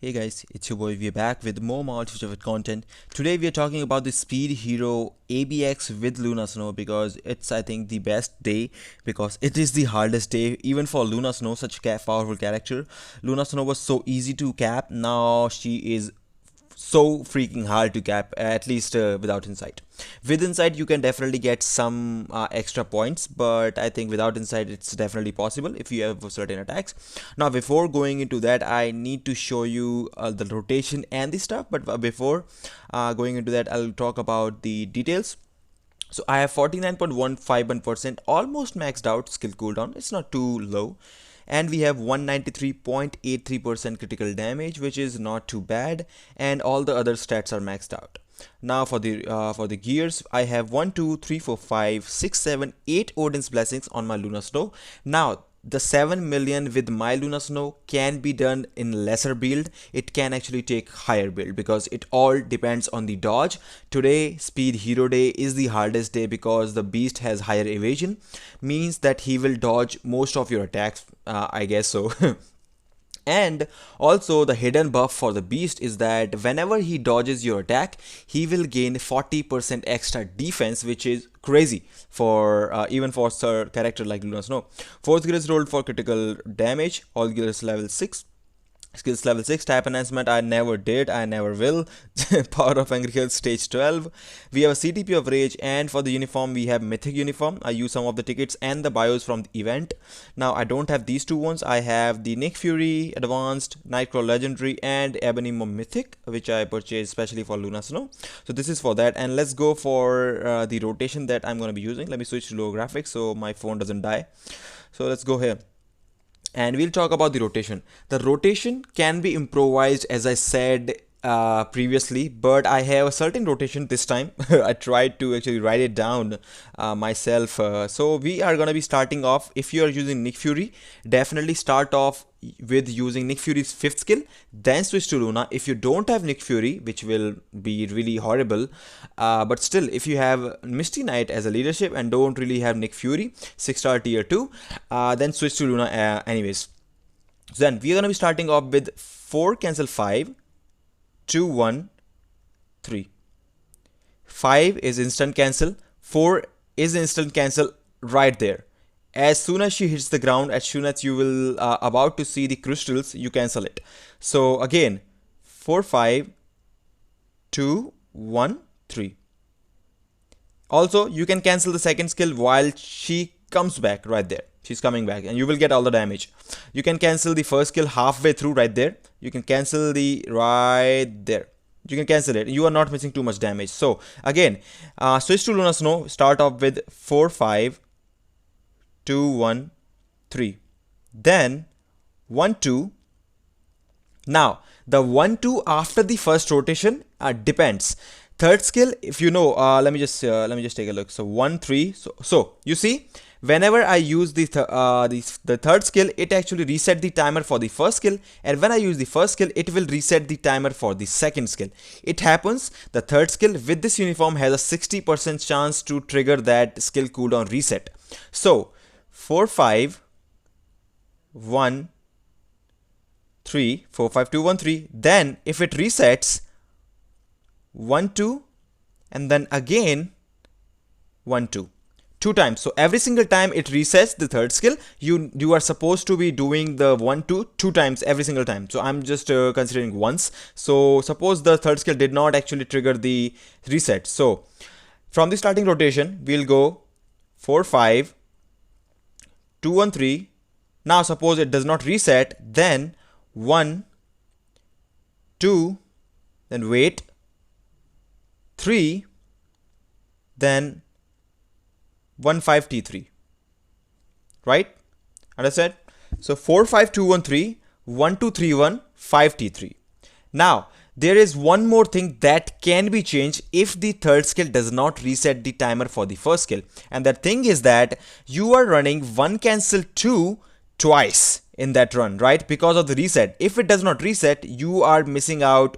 Hey guys, it's your boy. We're back with more multi-faceted content. Today we are talking about the Speed Hero ABX with Luna Snow because it's I think the best day because it is the hardest day even for Luna Snow, such a powerful character. Luna Snow was so easy to cap. Now she is so freaking hard to cap, at least without insight. With insight you can definitely get some extra points, but I think without insight it's definitely possible if you have certain attacks. Now before going into that, I need to show you the rotation and the stuff, but before going into that, I'll talk about the details. So I have 49.151%, almost maxed out skill cooldown. It's not too low. And we have 193.83% critical damage, which is not too bad. And all the other stats are maxed out. Now for the gears, I have 1, 2, 3, 4, 5, 6, 7, 8 Odin's blessings on my Luna Snow. Now the 7 million with my Luna Snow can be done in lesser build. It can actually take higher build because it all depends on the dodge. Today Speed Hero Day is the hardest day because the beast has higher evasion, means that he will dodge most of your attacks, I guess so. And also the hidden buff for the beast is that whenever he dodges your attack, he will gain 40% extra defense, which is crazy for even for a character like Luna Snow. Fourth gear is rolled for critical damage. All gears level 6. Skills level 6. Type enhancement I never did, I never will. Power of Angry Hill stage 12. We have a CTP of Rage, and for the uniform we have Mythic uniform. I use some of the tickets and the bios from the event. Now I don't have these two ones. I have the Nick Fury Advanced, Nightcrawler Legendary, and Ebony Mythic, which I purchased especially for Luna Snow. So this is for that, and let's go for the rotation that I'm going to be using. Let me switch to low graphics so my phone doesn't die. So let's go here and we'll talk about the rotation. The rotation can be improvised, as I said previously, but I have a certain rotation this time. I tried to actually write it down myself. So we are going to be starting off, if you are using Nick Fury, definitely start off with using Nick Fury's 5th skill, then switch to Luna. If you don't have Nick Fury, which will be really horrible, but still if you have Misty Knight as a leadership and don't really have Nick Fury 6-star tier 2, then switch to Luna anyways. So then we are going to be starting off with 4 cancel 5, 2, 1, 3. 5 is instant cancel, 4 is instant cancel right there. As soon as she hits the ground, as soon as you will about to see the crystals, you cancel it. So again, 4, 5, 2, 1, 3. Also, you can cancel the second skill while she comes back right there. She's coming back and you will get all the damage. You can cancel the first skill halfway through right there. You can cancel the right there. You can cancel it. You are not missing too much damage. So again, switch to Luna Snow. Start off with 4, 5, 2, 1, 3. Then 1, 2. Now the 1, 2 after the first rotation depends. Third skill, if you know, let me just take a look. So 1, 3. So you see, whenever I use the third skill, it actually reset the timer for the first skill, and when I use the first skill, it will reset the timer for the second skill. It happens the third skill with this uniform has a 60% chance to trigger that skill cooldown reset. So 4, 5, 1, 3, 4, 5, 2, 1, 3. Then if it resets, 1, 2, and then again 1, 2. 2 times. So every single time it resets the third skill, you are supposed to be doing the 1, 2 2 times every single time. So I'm just considering once. So suppose the third skill did not actually trigger the reset. So from the starting rotation, we'll go 4, 5, 2, 1, 3. Now suppose it does not reset, then 1, 2, then wait, 3, then 1, 5 T3, right? Understand? So 4, 5, 2, 1, 3, 1, 2, 3, 1, 5 T3. Now there is one more thing that can be changed if the third skill does not reset the timer for the first skill, and that thing is that you are running 1 cancel 2 twice in that run, right? Because of the reset. If it does not reset, you are missing out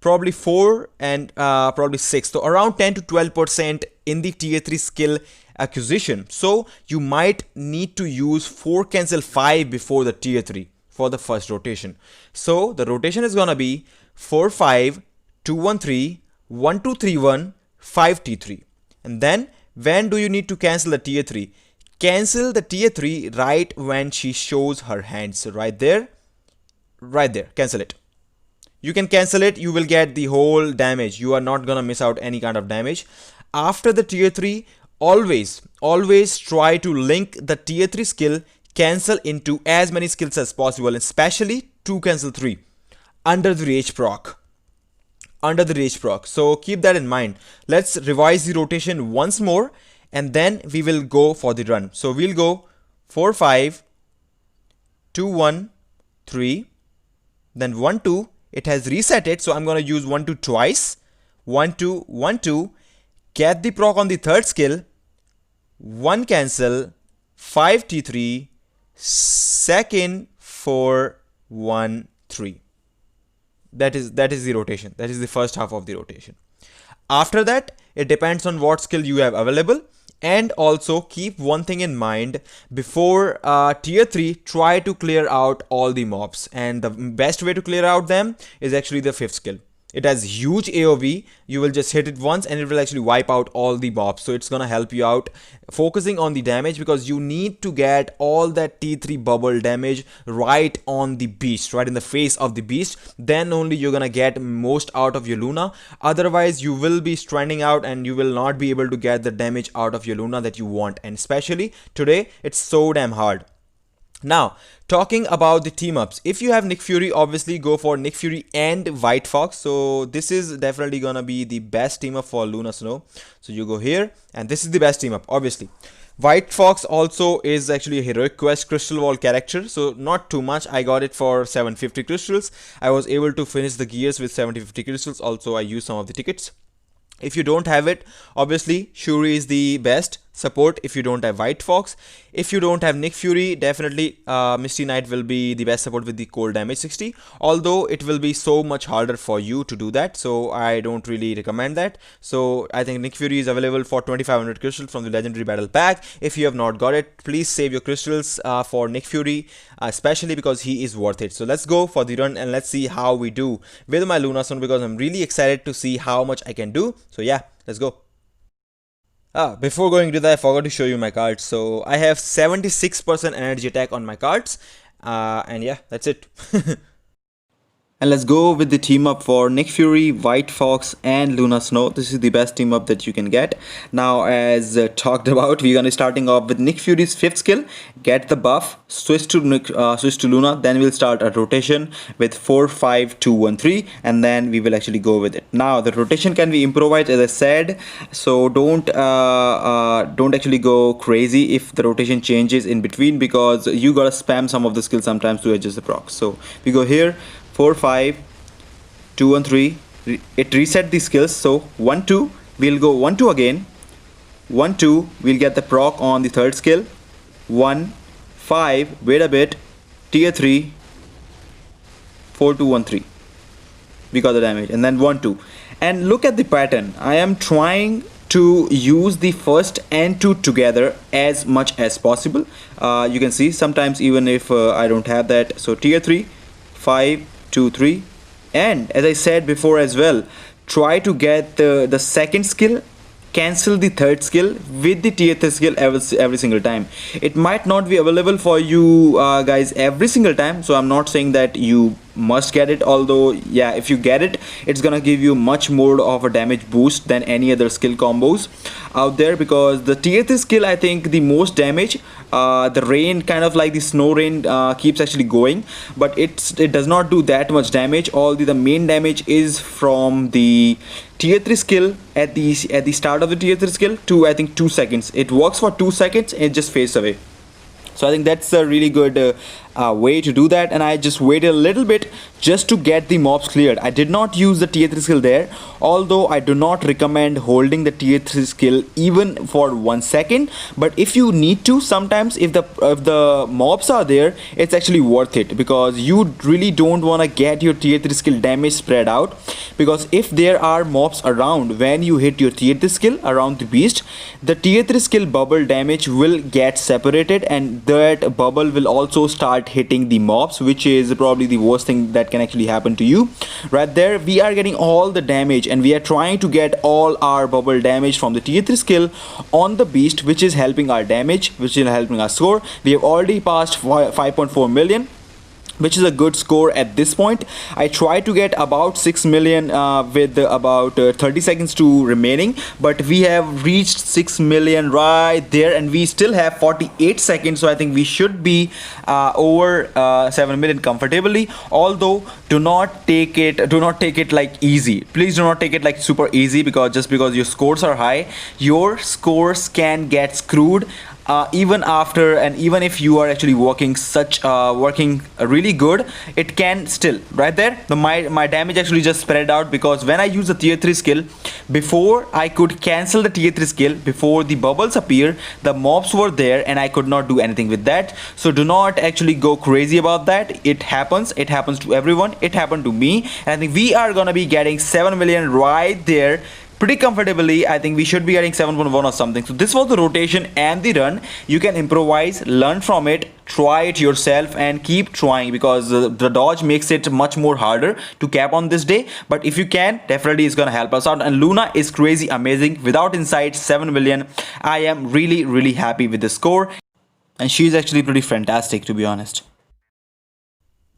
probably 4 and probably 6, so around 10 to 12% in the tier 3 skill acquisition. So you might need to use 4 cancel 5 before the tier 3 for the first rotation. So the rotation is gonna be 4-5, 2-1-3, 1-2-3-1, 5-T3. And then when do you need to cancel the tier 3? Cancel the tier 3 right when she shows her hands. So right there, cancel it. You can cancel it, you will get the whole damage. You are not gonna miss out any kind of damage. After the tier 3, always try to link the tier 3 skill cancel into as many skills as possible, especially 2 cancel 3 under the rage proc. So keep that in mind. Let's revise the rotation once more and then we will go for the run. So we'll go 4-5, 2-1-3, then 1-2. It has reset it, so I'm gonna use 1-2 twice. 1-2, 1-2. Get the proc on the third skill. 1 cancel, 5-T3, second 4-1-3. That is the rotation. That is the first half of the rotation. After that, it depends on what skill you have available. And also keep one thing in mind: before tier 3, try to clear out all the mobs, and the best way to clear out them is actually the 5th skill. It has huge AoV. You will just hit it once and it will actually wipe out all the mobs. So it's gonna help you out focusing on the damage, because you need to get all that T3 bubble damage right on the beast, right in the face of the beast. Then only you're gonna get most out of your Luna. Otherwise you will be stranding out and you will not be able to get the damage out of your Luna that you want. And especially today, it's so damn hard. Now, talking about the team ups, if you have Nick Fury, obviously go for Nick Fury and White Fox. So this is definitely gonna be the best team up for Luna Snow. So you go here and this is the best team up, obviously. White Fox also is actually a heroic quest crystal wall character, so not too much. I got it for 750 crystals. I was able to finish the gears with 750 crystals. Also I used some of the tickets. If you don't have it, obviously Shuri is the best support if you don't have White Fox. If you don't have Nick Fury, definitely Misty Knight will be the best support with the cold damage 60, although it will be so much harder for you to do that, so I don't really recommend that. So I think Nick Fury is available for 2500 crystals from the legendary battle pack. If you have not got it, please save your crystals for Nick Fury, especially because he is worth it. So let's go for the run and let's see how we do with my Luna Snow, because I'm really excited to see how much I can do. So yeah, let's go. Before going to that, I forgot to show you my cards. So I have 76% energy attack on my cards, and yeah, that's it. And let's go with the team up for Nick Fury, White Fox and Luna Snow. This is the best team up that you can get. Now, as talked about, we're gonna be starting off with Nick Fury's 5th skill. Get the buff, switch to Luna, then we'll start a rotation with 4-5-2-1-3, and then we will actually go with it. Now, the rotation can be improvised, as I said, so don't actually go crazy if the rotation changes in between, because you gotta spam some of the skills sometimes to adjust the proc. So we go here. 4-5-2-1-3. It reset the skills, so 1-2, we'll go 1-2 again. 1-2, we'll get the proc on the third skill. 1-5, wait a bit, tier 3, 4-2-1-3. We got the damage, and then 1-2. And look at the pattern. I am trying to use the first and 2 together as much as possible. You can see sometimes even if I don't have that. So tier 3, 5, 2, 3, and as I said before as well, try to get the second skill, cancel the third skill with the tier 3 skill every single time. It might not be available for you guys every single time, so I'm not saying that you must get it, although yeah, if you get it, it's gonna give you much more of a damage boost than any other skill combos out there, because the tier 3 skill, I think the most damage, the rain, kind of like the snow rain, keeps actually going, but it does not do that much damage. All the main damage is from the tier 3 skill at the start of the tier 3 skill to, I think, 2 seconds. It works for 2 seconds and it just fades away. So I think that's a really good way to do that, and I just waited a little bit just to get the mobs cleared. I did not use the tier 3 skill there, although I do not recommend holding the tier 3 skill even for 1 second. But if you need to, sometimes if the mobs are there, it's actually worth it, because you really don't want to get your tier 3 skill damage spread out, because if there are mobs around when you hit your tier 3 skill around the beast, the tier 3 skill bubble damage will get separated, and that bubble will also start hitting the mobs, which is probably the worst thing that can actually happen to you. Right there, we are getting all the damage, and we are trying to get all our bubble damage from the tier 3 skill on the beast, which is helping our damage, which is helping our score. We have already passed 5.4 million, which is a good score at this point. I try to get about 6 million with about 30 seconds to remaining, but we have reached 6 million right there, and we still have 48 seconds, so I think we should be over 7 million comfortably. Although do not take it like easy. Please do not take it like super easy, because just because your scores are high, your scores can get screwed. Even after, and even if you are actually working really good, it can still, right there, my damage actually just spread out, because when I use the tier 3 skill, before I could cancel the tier 3 skill, before the bubbles appear, the mobs were there and I could not do anything with that. So do not actually go crazy about that. It happens to everyone. It happened to me, and I think we are gonna be getting 7 million right there pretty comfortably. I think we should be getting 7.1 or something. So this was the rotation and the run. You can improvise, learn from it, try it yourself, and keep trying, because the dodge makes it much more harder to cap on this day. But if you can, definitely it's gonna help us out. And Luna is crazy amazing. Without insight, 7 million. I am really happy with the score, and she's actually pretty fantastic, to be honest.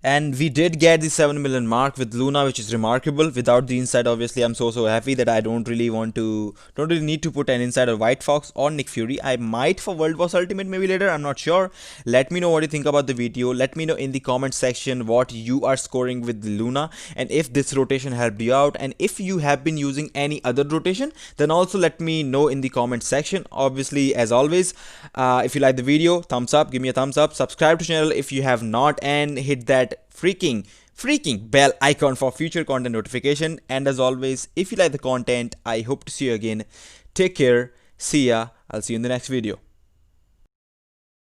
And we did get the 7 million mark with Luna, which is remarkable. Without the inside, obviously, I'm so happy that I don't really need to put an inside of White Fox or Nick Fury. I might for World Boss Ultimate maybe later, I'm not sure. Let me know what you think about the video. Let me know in the comment section what you are scoring with Luna, and if this rotation helped you out, and if you have been using any other rotation, then also let me know in the comment section. Obviously, as always, if you like the video, thumbs up, give me a thumbs up, subscribe to the channel if you have not, and hit that freaking bell icon for future content notification. And as always, if you like the content, I hope to see you again. Take care, see ya, I'll see you in the next video.